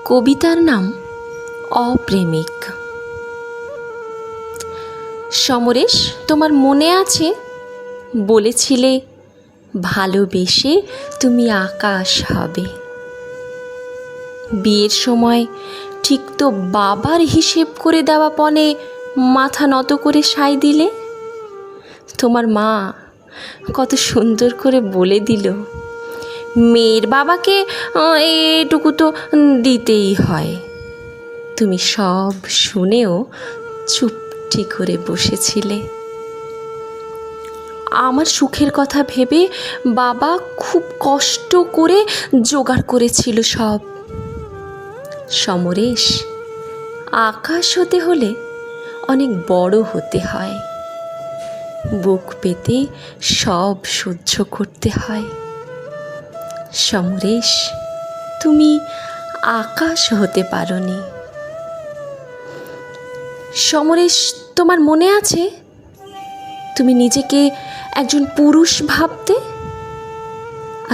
কবিতার নাম অপ্রেমিক। সমরেশ, তোমার মনে আছে বলেছিলে ভালোবেসে তুমি আকাশ হবে। বিয়ের সময় ঠিক তো বাবার হিসেব করে দেওয়া পণে মাথা নত করে সাই দিলে। তোমার মা কত সুন্দর করে বলে দিল, মেয়ের বাবাকে এটুকু তো দিতেই হয়। তুমি সব শুনেও চুপটি করে বসেছিলে। আমার সুখের কথা ভেবে বাবা খুব কষ্ট করে জোগাড় করেছিল সব। সমরেশ, আকাশ হতে হলে অনেক বড় হতে হয়, বুক পেতে সব সহ্য করতে হয়। সমরেশ, তুমি আকাশ হতে পারোনি। সমরেশ, তোমার মনে আছে তুমি নিজেকে একজন পুরুষ ভাবতে?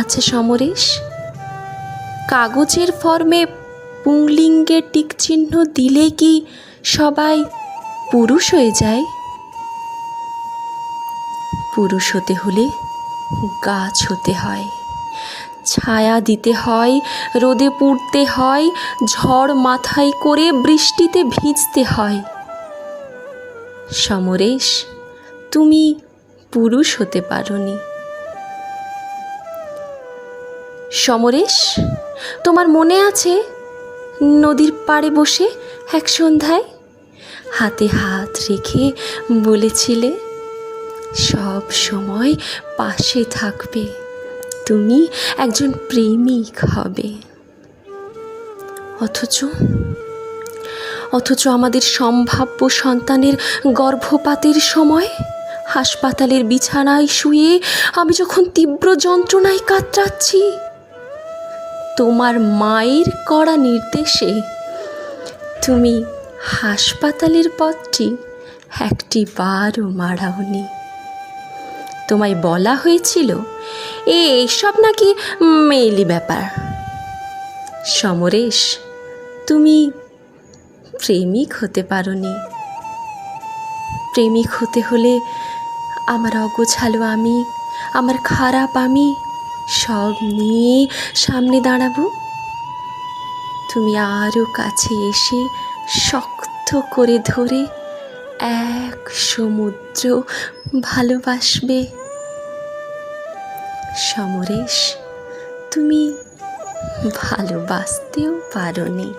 আচ্ছা সমরেশ, কাগজের ফর্মে পুংলিঙ্গের টিক চিহ্ন দিলে কি সবাই পুরুষ হয়ে যায়? পুরুষ হতে হলে গাছ হতে হয়, ছায়া দিতে হয়, রোদে পুড়তে হয়, ঝড় মাথায় করে বৃষ্টিতে ভিজতে হয়। সমরেশ, তুমি পুরুষ হতে পারোনি। সমরেশ, তোমার মনে আছে নদীর পাড়ে বসে এক সন্ধ্যায় হাতে হাত রেখে বলেছিলে সব সময় পাশে থাকবে, তুমি একজন প্রেমিক হবে। অথচ আমাদের সম্ভাব্য সন্তানের গর্ভপাতের সময় হাসপাতালের বিছানায় শুয়ে আমি যখন তীব্র যন্ত্রণায় কাতরাচ্ছি, তোমার মায়ের কড়া নির্দেশে তুমি হাসপাতালের পথটি একটি বারও মাড়াওনি। তোমায় বলা হয়েছিল এসব নাকি মেয়েলি ব্যাপার। সমরেশ, তুমি প্রেমিক হতে পারোনি। প্রেমিক হতে হলে আমার অগোছালো আমি, আমার খারাপ আমি সব নিয়ে সামনে দাঁড়াবো। তুমি আরও কাছে এসে শক্ত করে ধরে এক সমুদ্র ভালোবাসবে। সমরেশ, তুমি ভালোবাসতেও পারোনি।